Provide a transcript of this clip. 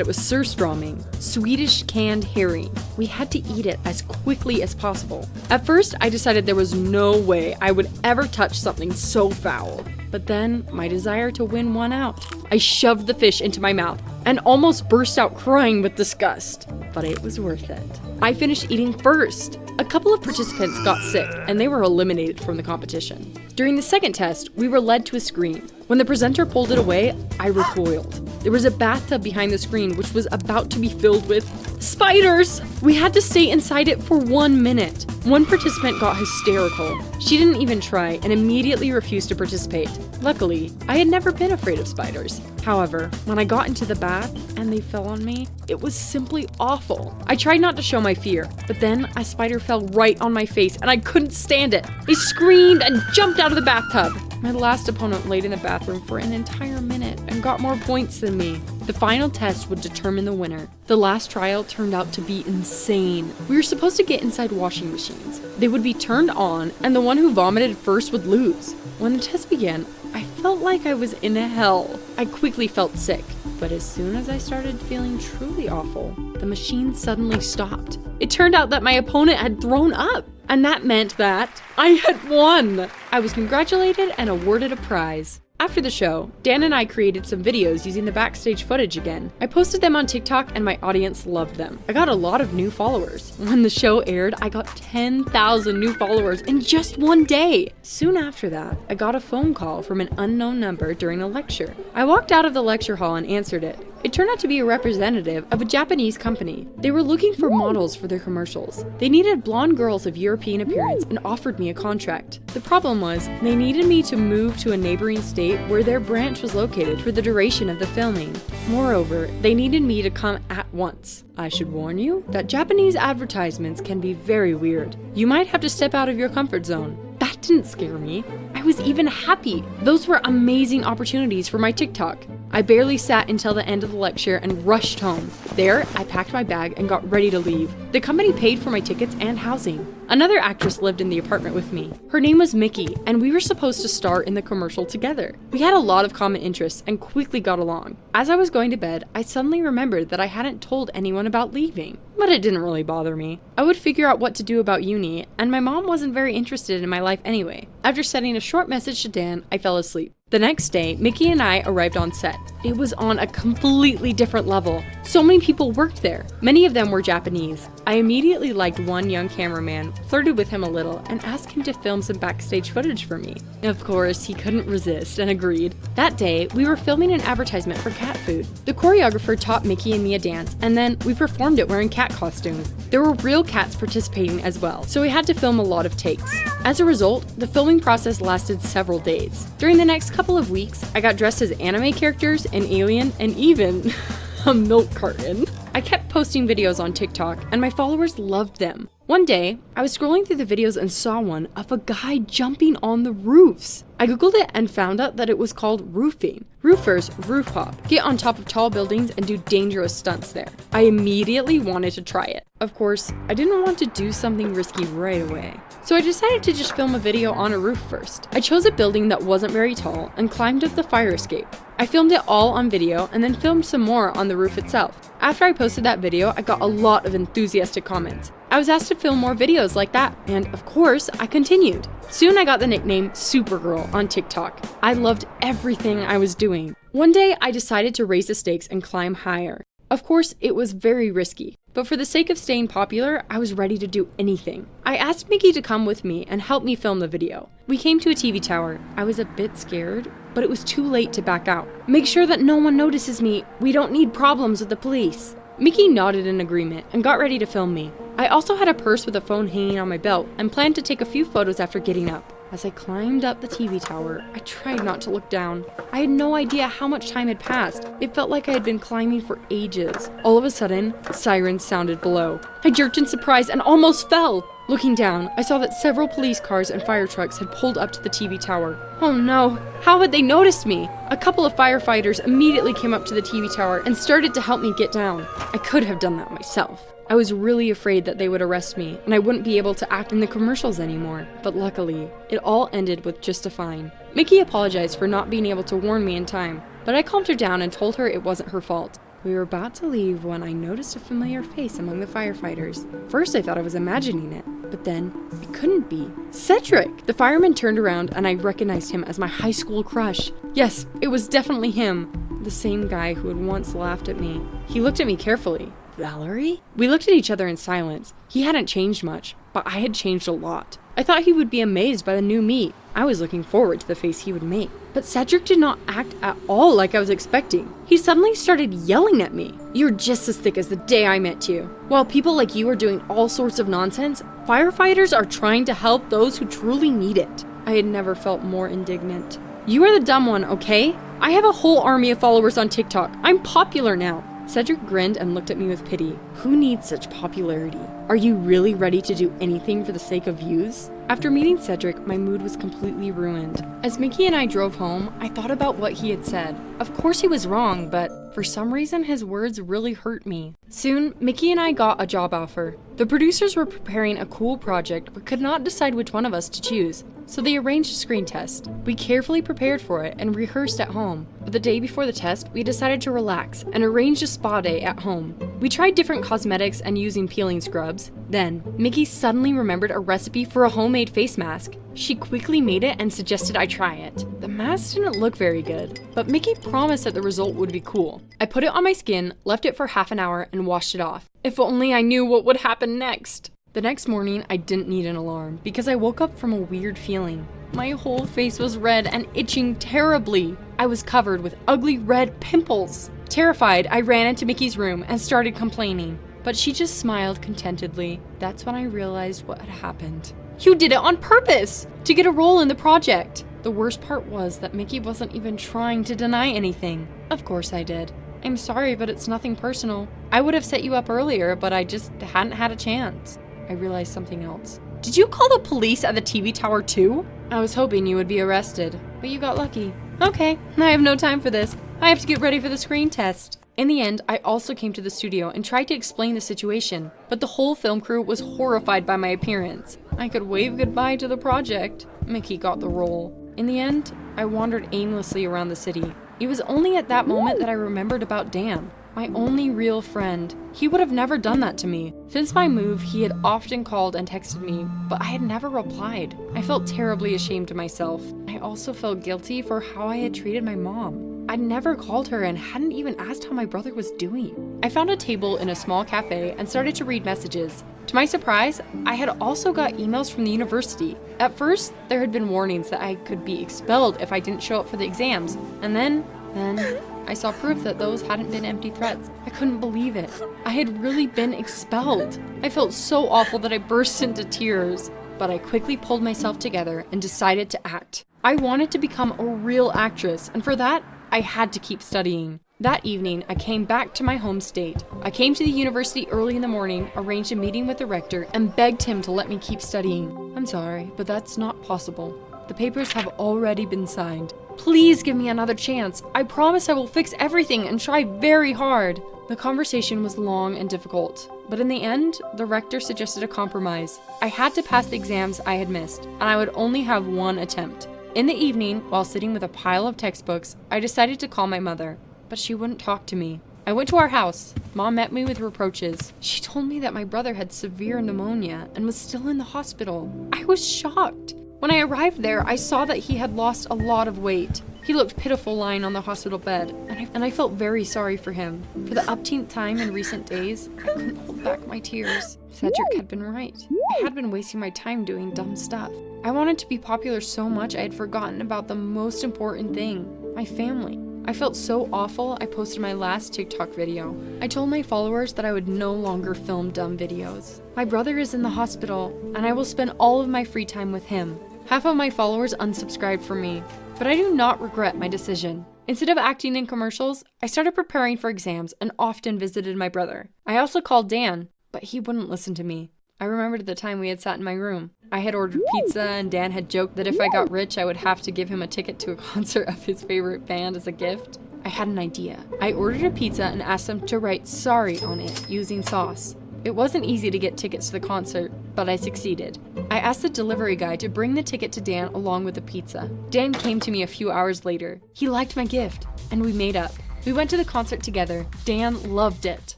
It was surströmming, Swedish canned herring. We had to eat it as quickly as possible. At first, I decided there was no way I would ever touch something so foul. But then, my desire to win won out. I shoved the fish into my mouth and almost burst out crying with disgust. But it was worth it. I finished eating first. A couple of participants got sick, and they were eliminated from the competition. During the second test, we were led to a screen. When the presenter pulled it away, I recoiled. There was a bathtub behind the screen which was about to be filled with spiders! We had to stay inside it for 1 minute. One participant got hysterical. She didn't even try and immediately refused to participate. Luckily, I had never been afraid of spiders. However, when I got into the bath and they fell on me, it was simply awful. I tried not to show my fear, but then a spider fell right on my face and I couldn't stand it. I screamed and jumped out of the bathtub. My last opponent laid in the bathroom for an entire minute and got more points than me. The final test would determine the winner. The last trial turned out to be insane. We were supposed to get inside washing machines. They would be turned on and the one who vomited first would lose. When the test began, I felt like I was in hell. I quickly felt sick, but as soon as I started feeling truly awful, the machine suddenly stopped. It turned out that my opponent had thrown up, and that meant that I had won. I was congratulated and awarded a prize. After the show, Dan and I created some videos using the backstage footage again. I posted them on TikTok and my audience loved them. I got a lot of new followers. When the show aired, I got 10,000 new followers in just one day. Soon after that, I got a phone call from an unknown number during a lecture. I walked out of the lecture hall and answered it. It turned out to be a representative of a Japanese company. They were looking for models for their commercials. They needed blonde girls of European appearance and offered me a contract. The problem was, they needed me to move to a neighboring state where their branch was located for the duration of the filming. Moreover, they needed me to come at once. I should warn you that Japanese advertisements can be very weird. You might have to step out of your comfort zone. That didn't scare me. I was even happy. Those were amazing opportunities for my TikTok. I barely sat until the end of the lecture and rushed home. There, I packed my bag and got ready to leave. The company paid for my tickets and housing. Another actress lived in the apartment with me. Her name was Mickey, and we were supposed to star in the commercial together. We had a lot of common interests and quickly got along. As I was going to bed, I suddenly remembered that I hadn't told anyone about leaving. But it didn't really bother me. I would figure out what to do about uni, and my mom wasn't very interested in my life anyway. After sending a short message to Dan, I fell asleep. The next day, Mickey and I arrived on set. It was on a completely different level. So many people worked there. Many of them were Japanese. I immediately liked one young cameraman, flirted with him a little, and asked him to film some backstage footage for me. Of course, he couldn't resist and agreed. That day, we were filming an advertisement for cat food. The choreographer taught Mickey and me a dance, and then we performed it wearing cat costumes. There were real cats participating as well, so we had to film a lot of takes. As a result, the filming process lasted several days. During the next couple of weeks, I got dressed as anime characters, an alien, and even a milk carton. I kept posting videos on TikTok, and my followers loved them. One day, I was scrolling through the videos and saw one of a guy jumping on the roofs. I googled it and found out that it was called roofing. Roofers roof hop, get on top of tall buildings and do dangerous stunts there. I immediately wanted to try it. Of course, I didn't want to do something risky right away. So I decided to just film a video on a roof first. I chose a building that wasn't very tall and climbed up the fire escape. I filmed it all on video and then filmed some more on the roof itself. After I posted that video, I got a lot of enthusiastic comments. I was asked to film more videos like that, and of course, I continued. Soon I got the nickname Supergirl on TikTok. I loved everything I was doing. One day, I decided to raise the stakes and climb higher. Of course, it was very risky, but for the sake of staying popular, I was ready to do anything. I asked Mickey to come with me and help me film the video. We came to a TV tower. I was a bit scared, but it was too late to back out. Make sure that no one notices me. We don't need problems with the police. Mickey nodded in agreement and got ready to film me. I also had a purse with a phone hanging on my belt and planned to take a few photos after getting up. As I climbed up the TV tower, I tried not to look down. I had no idea how much time had passed. It felt like I had been climbing for ages. All of a sudden, sirens sounded below. I jerked in surprise and almost fell. Looking down, I saw that several police cars and fire trucks had pulled up to the TV tower. Oh no, how had they noticed me? A couple of firefighters immediately came up to the TV tower and started to help me get down. I could have done that myself. I was really afraid that they would arrest me and I wouldn't be able to act in the commercials anymore, but luckily, it all ended with just a fine. Mickey apologized for not being able to warn me in time, but I calmed her down and told her it wasn't her fault. We were about to leave when I noticed a familiar face among the firefighters. First, I thought I was imagining it, but then it couldn't be. Cedric! The fireman turned around and I recognized him as my high school crush. Yes, it was definitely him. The same guy who had once laughed at me. He looked at me carefully. Valerie? We looked at each other in silence. He hadn't changed much, but I had changed a lot. I thought he would be amazed by the new me. I was looking forward to the face he would make. But Cedric did not act at all like I was expecting. He suddenly started yelling at me. You're just as thick as the day I met you. While people like you are doing all sorts of nonsense, firefighters are trying to help those who truly need it. I had never felt more indignant. You are the dumb one, okay? I have a whole army of followers on TikTok. I'm popular now. Cedric grinned and looked at me with pity. Who needs such popularity? Are you really ready to do anything for the sake of views? After meeting Cedric, my mood was completely ruined. As Mickey and I drove home, I thought about what he had said. Of course he was wrong, but for some reason his words really hurt me. Soon, Mickey and I got a job offer. The producers were preparing a cool project but could not decide which one of us to choose. So they arranged a screen test. We carefully prepared for it and rehearsed at home. But the day before the test, we decided to relax and arranged a spa day at home. We tried different cosmetics and using peeling scrubs. Then, Mickey suddenly remembered a recipe for a homemade face mask. She quickly made it and suggested I try it. The mask didn't look very good, but Mickey promised that the result would be cool. I put it on my skin, left it for half an hour, and washed it off. If only I knew what would happen next. The next morning, I didn't need an alarm because I woke up from a weird feeling. My whole face was red and itching terribly. I was covered with ugly red pimples. Terrified, I ran into Mickey's room and started complaining, but she just smiled contentedly. That's when I realized what had happened. You did it on purpose! To get a role in the project! The worst part was that Mickey wasn't even trying to deny anything. Of course I did. I'm sorry, but it's nothing personal. I would have set you up earlier, but I just hadn't had a chance. I realized something else. Did you call the police at the TV tower too? I was hoping you would be arrested, but you got lucky. Okay, I have no time for this. I have to get ready for the screen test. In the end, I also came to the studio and tried to explain the situation, but the whole film crew was horrified by my appearance. I could wave goodbye to the project. Mickey got the role. In the end, I wandered aimlessly around the city. It was only at that moment that I remembered about Dan. My only real friend. He would have never done that to me. Since my move, he had often called and texted me, but I had never replied. I felt terribly ashamed of myself. I also felt guilty for how I had treated my mom. I'd never called her and hadn't even asked how my brother was doing. I found a table in a small cafe and started to read messages. To my surprise, I had also got emails from the university. At first, there had been warnings that I could be expelled if I didn't show up for the exams, and then I saw proof that those hadn't been empty threats. I couldn't believe it. I had really been expelled. I felt so awful that I burst into tears. But I quickly pulled myself together and decided to act. I wanted to become a real actress, and for that, I had to keep studying. That evening, I came back to my home state. I came to the university early in the morning, arranged a meeting with the rector, and begged him to let me keep studying. I'm sorry, but that's not possible. The papers have already been signed. Please give me another chance. I promise I will fix everything and try very hard. The conversation was long and difficult, but in the end, the rector suggested a compromise. I had to pass the exams I had missed, and I would only have one attempt. In the evening, while sitting with a pile of textbooks, I decided to call my mother, but she wouldn't talk to me. I went to our house. Mom met me with reproaches. She told me that my brother had severe pneumonia and was still in the hospital. I was shocked. When I arrived there, I saw that he had lost a lot of weight. He looked pitiful lying on the hospital bed, and I felt very sorry for him. For the upteenth time in recent days, I couldn't hold back my tears. Cedric had been right. I had been wasting my time doing dumb stuff. I wanted to be popular so much I had forgotten about the most important thing, my family. I felt so awful, I posted my last TikTok video. I told my followers that I would no longer film dumb videos. My brother is in the hospital, and I will spend all of my free time with him. Half of my followers unsubscribed from me, but I do not regret my decision. Instead of acting in commercials, I started preparing for exams and often visited my brother. I also called Dan, but he wouldn't listen to me. I remembered the time we had sat in my room. I had ordered pizza and Dan had joked that if I got rich, I would have to give him a ticket to a concert of his favorite band as a gift. I had an idea. I ordered a pizza and asked him to write "sorry" on it using sauce. It wasn't easy to get tickets to the concert, but I succeeded. I asked the delivery guy to bring the ticket to Dan along with the pizza. Dan came to me a few hours later. He liked my gift, and we made up. We went to the concert together. Dan loved it.